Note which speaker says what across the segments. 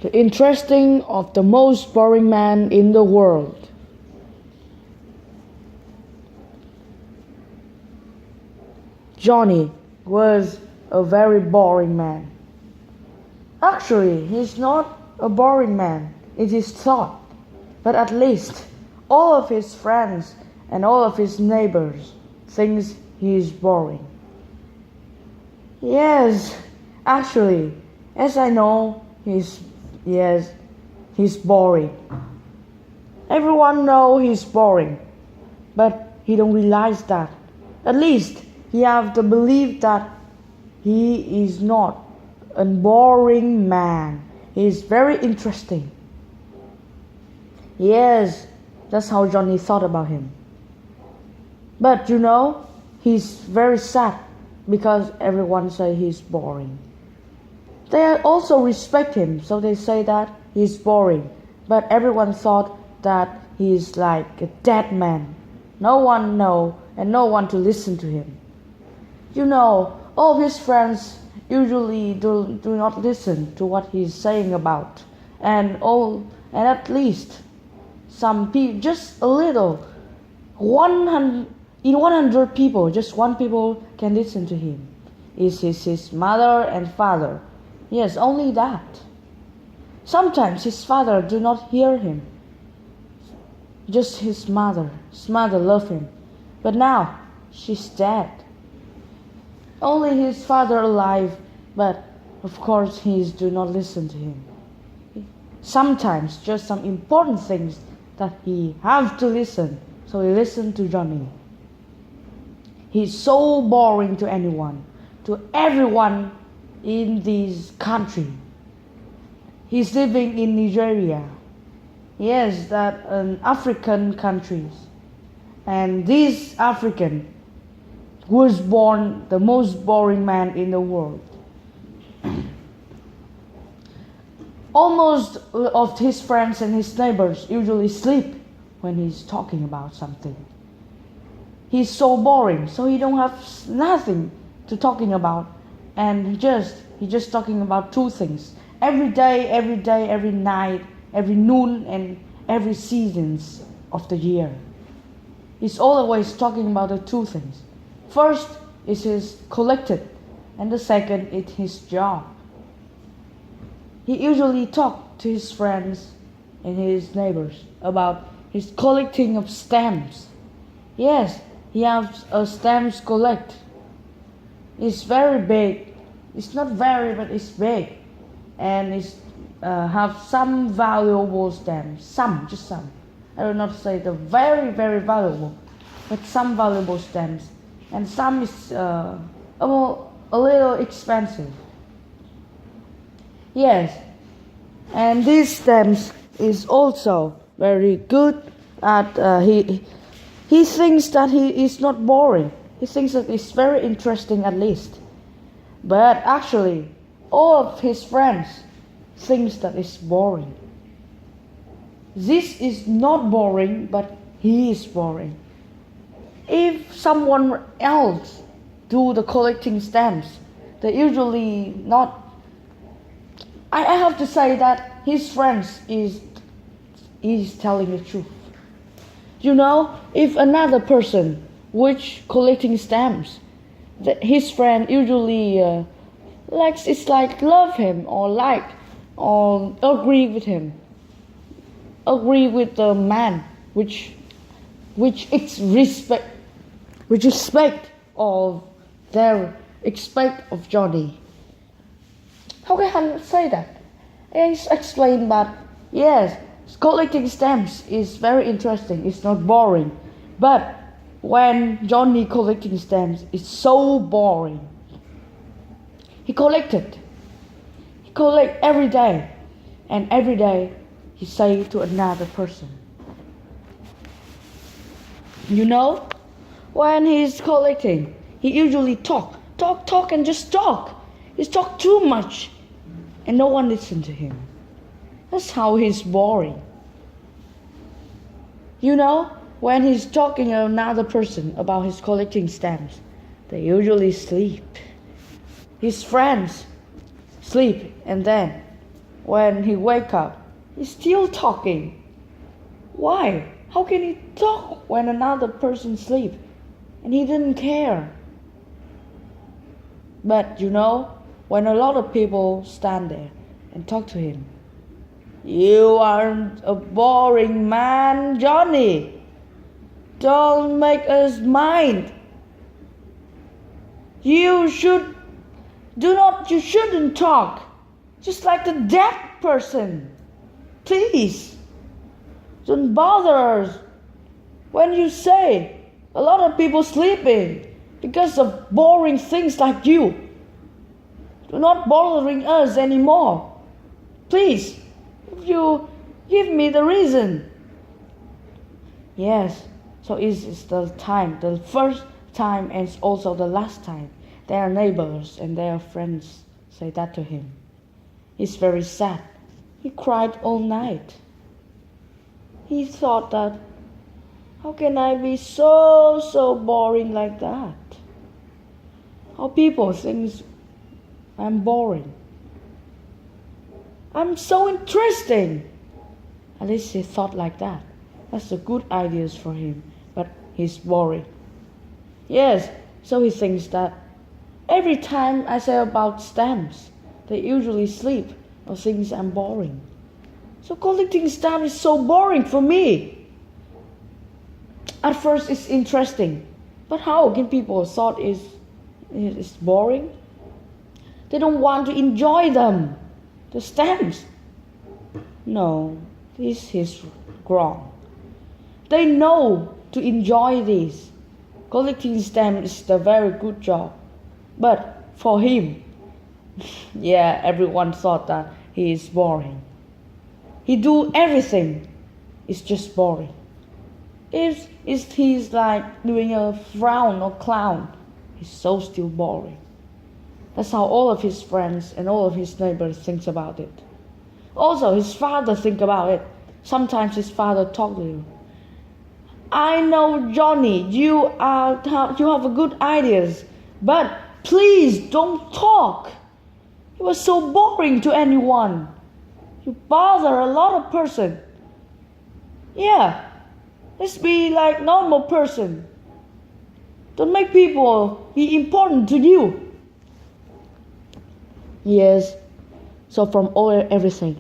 Speaker 1: The interesting of the most boring man in the world. Johnny was a very boring man. Actually, he's not a boring man, it is thought, but at least all of his friends and all of his neighbors thinks he is boring. Yes, actually, as I know, he's boring. Everyone know he's boring, but he don't realize that. At least he have the belief that he is not a boring man. He is very interesting. Yes, that's how Johnny thought about him. But he's very sad because everyone say he's boring. They also respect him, so they say that he's boring. But everyone thought that he's like a dead man. No one know and no one to listen to him. All of his friends usually do not listen to what he's saying about. And at least some people, just a little, 100 people, just one people can listen to him. Is his mother and father. Yes, only that. Sometimes his father do not hear him. Just his mother. His mother love him. But now, she's dead. Only his father alive, but of course he do not listen to him. Sometimes just some important things that he have to listen, so he listen to Johnny. He's so boring to anyone, to everyone in this country. He's living in Nigeria. Yes, that African countries. And this African was born the most boring man in the world. Almost of his friends and his neighbors usually sleep when he's talking about something. He's so boring, so he don't have nothing to talking about, and he just talking about two things every day, every night, every noon, and every seasons of the year. He's always talking about the two things. First is his collected, and the second is his job. He usually talk to his friends and his neighbors about his collecting of stamps. Yes, he has a stamps collect. It's very big. It's not very, but it's big, and it's have some valuable stamps. Just some. I will not say the very valuable, but some valuable stamps, and some is a little expensive. Yes, and these stamps is also very good at he thinks that he is not boring. He thinks that it's very interesting at least. But actually, all of his friends thinks that it's boring. This is not boring, but he is boring. If someone else do the collecting stamps, they usually not. I have to say that his friends is telling the truth. If another person which collecting stamps, his friend usually love him or agree with him, agree with the man which respect of their expect of Johnny. How can I say that? I explain that yes, collecting stamps is very interesting. It's not boring, but when Johnny collecting stamps, it's so boring. He collect every day, and every day he say to another person. When he's collecting, he usually talk and just talk. He's talk too much, and no one listen to him. That's how he's boring. When he's talking to another person about his collecting stamps, they usually sleep. His friends sleep, and then When he wake up, he's still talking. Why? How can he talk when another person sleep? And he didn't care. But when a lot of people stand there and talk to him, "You aren't a boring man, Johnny. Don't make us mind. You shouldn't talk just like the dead person. Please, don't bother us when you say a lot of people sleeping because of boring things like you. Do not bothering us anymore. Please, if you give me the reason." Yes, so it's the first time and also the last time their neighbors and their friends say that to him. He's very sad. He cried all night. He thought that, how can I be so boring like that? How people think I'm boring. I'm so interesting. At least he thought like that. That's a good ideas for him, but he's boring. Yes, so he thinks that every time I say about stamps, they usually sleep or thinks I'm boring. So collecting stamps is so boring for me. At first it's interesting, but how can people thought it's boring? They don't want to enjoy them, the stamps. No, this is wrong. They know to enjoy this. Collecting stamps is a very good job. But for him, everyone thought that he is boring. He do everything. It's just boring. If he's like doing a frown or clown, he's so still boring. That's how all of his friends and all of his neighbors thinks about it. Also, his father think about it. Sometimes his father talk to him. "I know, Johnny, you have a good ideas, but please don't talk. It was so boring to anyone. You bother a lot of person. Let's be like normal person. Don't make people be important to you." Yes, so from everything,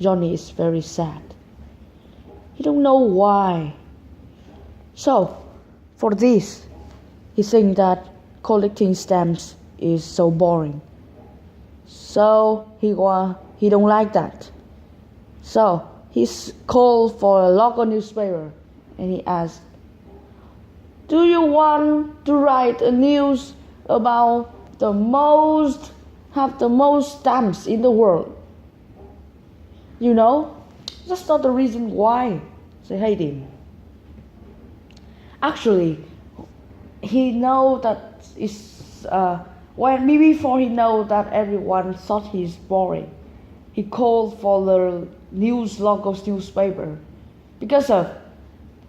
Speaker 1: Johnny is very sad. He don't know why. So, for this, he thinks that collecting stamps is so boring. So he don't like that. So he called for a local newspaper and he asked, "Do you want to write a news about the most stamps in the world?" That's not the reason why they hate him. Actually, he know that before he know that everyone thought he's boring, he called for the local newspaper because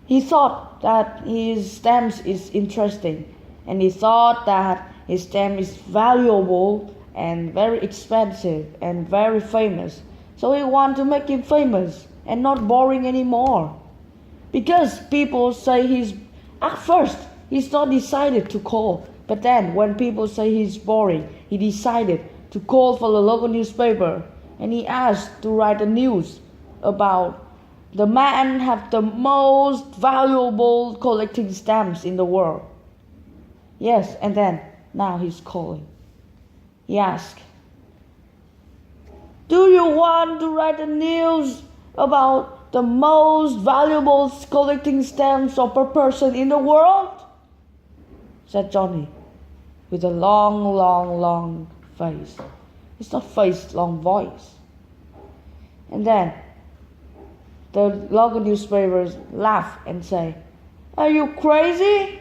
Speaker 1: he thought that his stamps is interesting, and he thought that his stamp is valuable and very expensive and very famous. So he want to make him famous and not boring anymore. Because people say at first he's not decided to call, but then when people say he's boring, he decided to call for the local newspaper and he asked to write a news about the man have the most valuable collecting stamps in the world. Yes, and then now he's calling. He asked, "Do you want to write a news about the most valuable collecting stamps per person in the world?" said Johnny, with a long face. It's not face, long voice. And then the local newspapers laugh and say, "Are you crazy?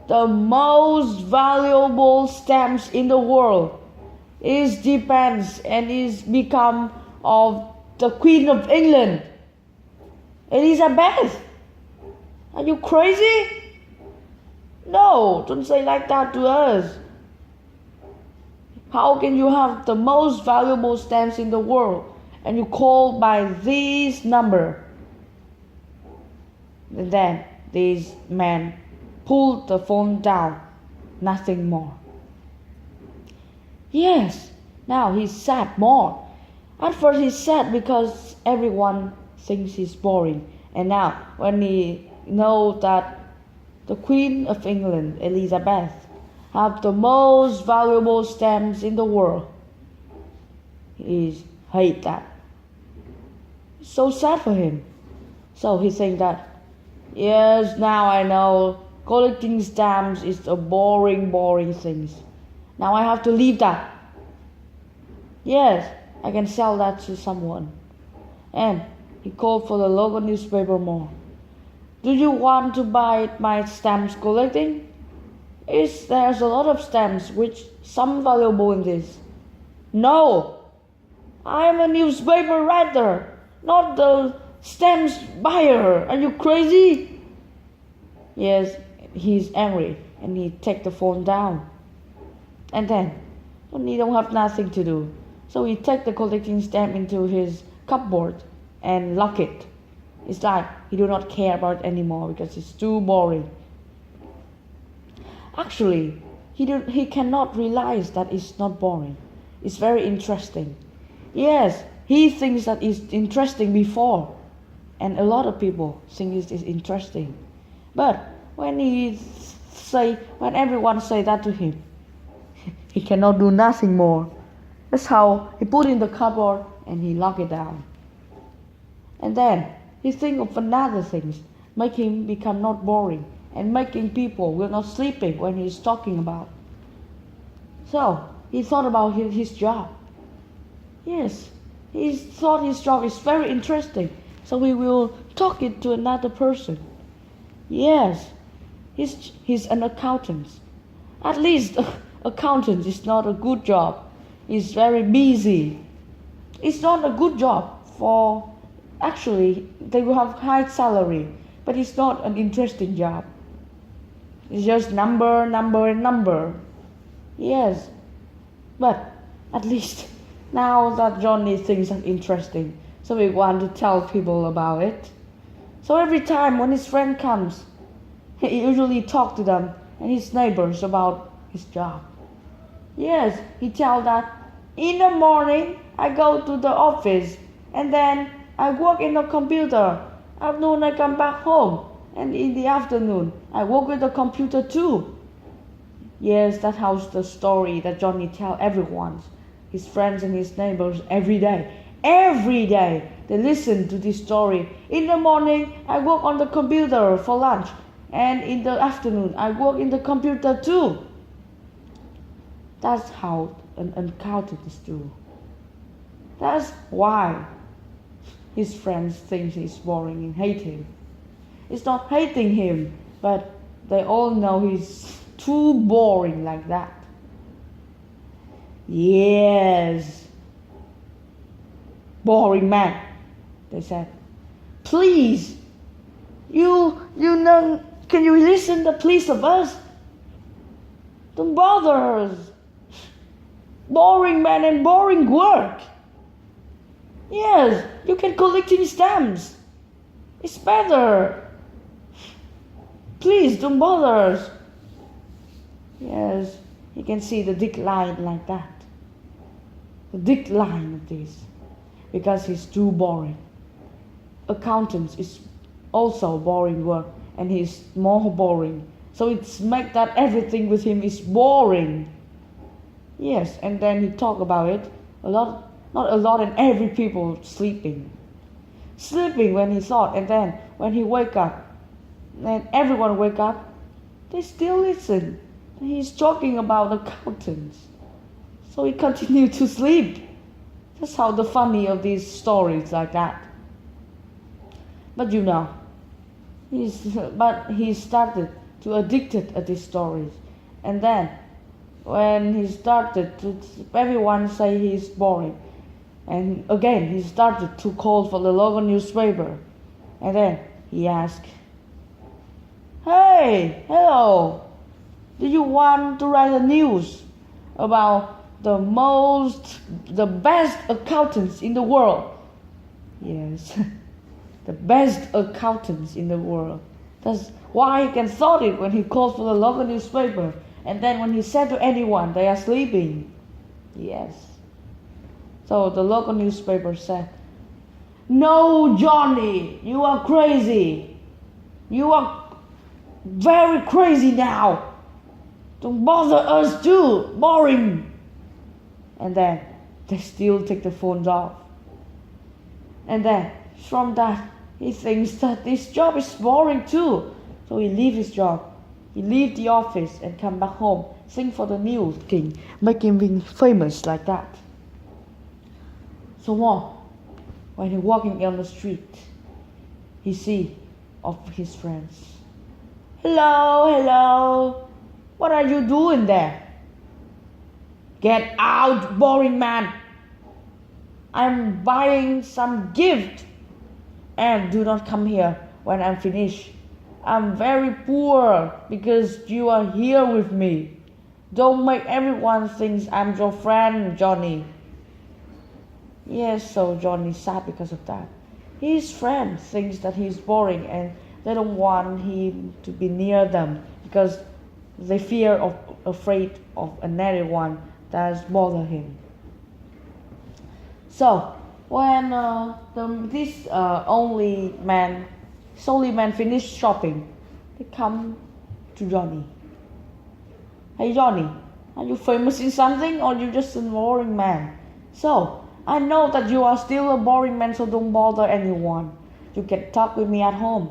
Speaker 1: The most valuable stamps in the world depends and is become of the Queen of England, Elizabeth. Are you crazy? No, don't say like that to us. How can you have the most valuable stamps in the world and you call by this number. And then this man pulled the phone down, nothing more. Yes, now he's sad more. At first he's sad because everyone thinks he's boring. And now when he knows that the Queen of England, Elizabeth, have the most valuable stamps in the world, he hates that. It's so sad for him. So he thinks that, yes, now I know collecting stamps is a boring thing. Now I have to leave that. Yes, I can sell that to someone. And he called for the local newspaper more. Do you want to buy my stamps collecting? There's a lot of stamps, which some valuable in this. No, I am a newspaper writer, not the stamps buyer. Are you crazy? Yes, he's angry and he take the phone down. And then he don't have nothing to do. So he take the collecting stamp into his cupboard and lock it. It's like he do not care about it anymore because it's too boring. Actually, he cannot realize that it's not boring. It's very interesting. Yes, he thinks that it's interesting before, and a lot of people think it is interesting. But when everyone say that to him, he cannot do nothing more. That's how he put in the cupboard and he lock it down. And then he think of another things, make him become not boring and making people will not sleeping when he's talking about. So he thought about his job. Yes, he thought his job is very interesting. So he will talk it to another person. Yes, he's an accountant. At least accountant is not a good job. He's very busy. It's not a good job for, actually, they will have high salary, but it's not an interesting job. It's just number. Yes, but at least now that Johnny thinks it's interesting, so we want to tell people about it. So every time when his friend comes, he usually talk to them and his neighbors about his job. Yes, he tell that in the morning I go to the office and then I work in the computer. Afternoon I come back home and in the afternoon I work with the computer too. Yes, that's how the story that Johnny tell everyone, his friends and his neighbors every day. Every day they listen to this story. In the morning I work on the computer for lunch and in the afternoon I work in the computer too. That's how an accountant do. That's why his friends think he's boring and hate him. It's not hating him, but they all know he's too boring like that. Yes, boring man, they said. Please, you know, can you listen to please of us? Don't bother us. Boring man and boring work. Yes, you can collecting stamps. It's better. Please don't bother us. Yes, you can see the decline like that. The decline of this. Because he's too boring. Accountants is also boring work and he's more boring. So it's make that everything with him is boring. Yes, and then he talk about it a lot, not a lot, and every people sleeping when he thought, and then when he wake up, and everyone wake up, they still listen. He's talking about accountants, so he continued to sleep. That's how the funny of these stories like that. But you know, he started to addicted at these stories, and then when he started to, everyone say he's boring. And again, he started to call for the local newspaper. And then he asked, hey, hello, do you want to write a news about the best accountants in the world? Yes, the best accountants in the world. That's why he can thought it when he called for the local newspaper, and then when he said to anyone they are sleeping. Yes. So the local newspaper said, "No, Johnny, you are crazy. You are very crazy now. Don't bother us too. Boring." And then they still take the phones off. And then from that, he thinks that this job is boring too. So he leave his job. He leave the office and come back home, sing for the news king, make him being famous like that. So when he walking on the street, he see of his friends. "Hello, hello. What are you doing there?" "Get out, boring man. I'm buying some gift. And do not come here when I'm finished. I'm very poor because you are here with me. Don't make everyone think I'm your friend, Johnny." Yes, so Johnny is sad because of that. His friend thinks that he's boring and they don't want him to be near them because they afraid of another one that bother him. So when this only man finished shopping, they come to Johnny. "Hey Johnny, are you famous in something or you just a boring man? So I know that you are still a boring man, so don't bother anyone. You can talk with me at home,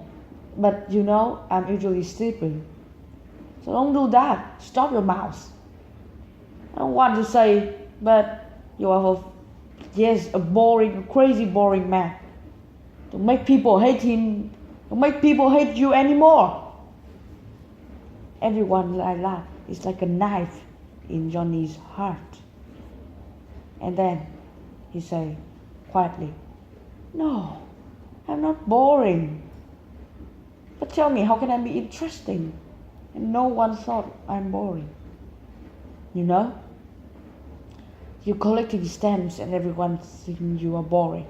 Speaker 1: but you know I'm usually sleeping. So don't do that. Stop your mouth. I don't want to say, but you are a boring, crazy boring man. Don't make people hate him. Don't make people hate you anymore." Everyone like that. It's like a knife in Johnny's heart. And then he say quietly, "No, I'm not boring. But tell me, how can I be interesting?" And no one thought I'm boring. You know? You're collecting stamps and everyone thinks you are boring.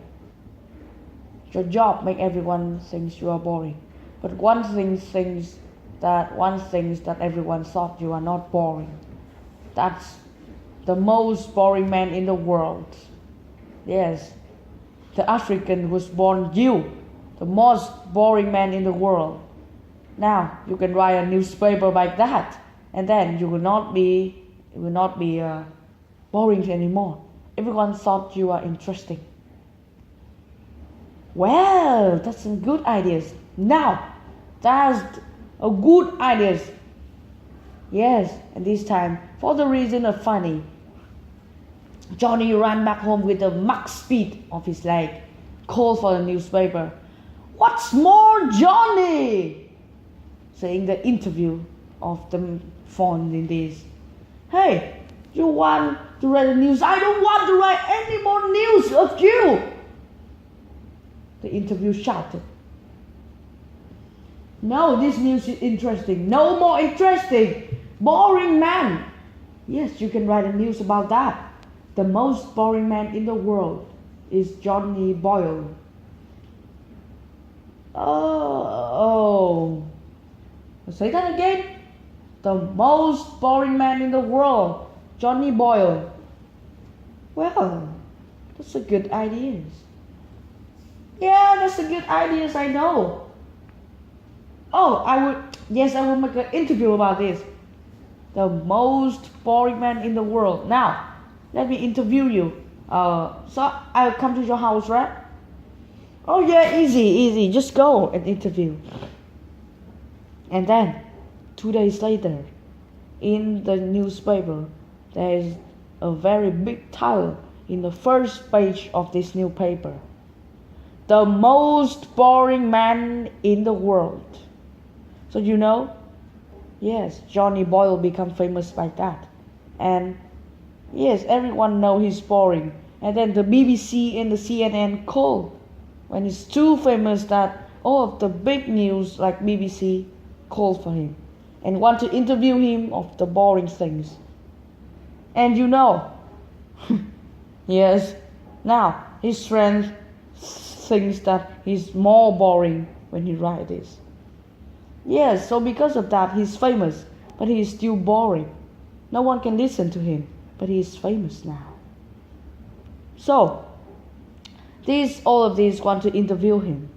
Speaker 1: Your job makes everyone think you are boring. But one thing that everyone thought you are not boring. That's the most boring man in the world. Yes, the African was born you, the most boring man in the world. Now you can write a newspaper like that, and then you will not be boring anymore. Everyone thought you are interesting. Well, that's some good ideas. Now, that's a good ideas. Yes, and this time, for the reason of funny, Johnny ran back home with the max speed of his leg, called for the newspaper. "What's more, Johnny?" saying the interview of the phone in this. "Hey, you want to write the news? I don't want to write any more news of you," the interview shouted. "No, this news is interesting. No more interesting. Boring man." "Yes, you can write a news about that. The most boring man in the world is Johnny Boyle." Oh. Say that again. The most boring man in the world, Johnny Boyle. Well, that's a good idea. Yeah, that's a good idea, I know. Oh, I will make an interview about this. The most boring man in the world. Now, let me interview you. So I'll come to your house, right? Oh yeah, easy. Just go and interview. And then, 2 days later, in the newspaper, there is a very big title in the first page of this newspaper. The most boring man in the world. So you know, yes, Johnny Boyle become famous by that. And yes, everyone know he's boring. And then the BBC and the CNN call when he's too famous that all of the big news like BBC call for him and want to interview him of the boring things. And you know, yes, now his friends thinks that he's more boring when he writes this. Yes, so because of that, he's famous, but he is still boring. No one can listen to him, but he is famous now. So, all of these want to interview him.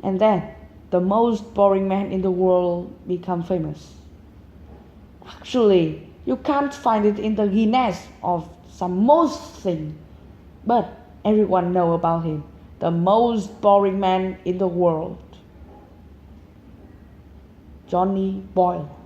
Speaker 1: And then, the most boring man in the world become famous. Actually, you can't find it in the Guinness of some most thing, but everyone know about him, the most boring man in the world, Johnny Boyle.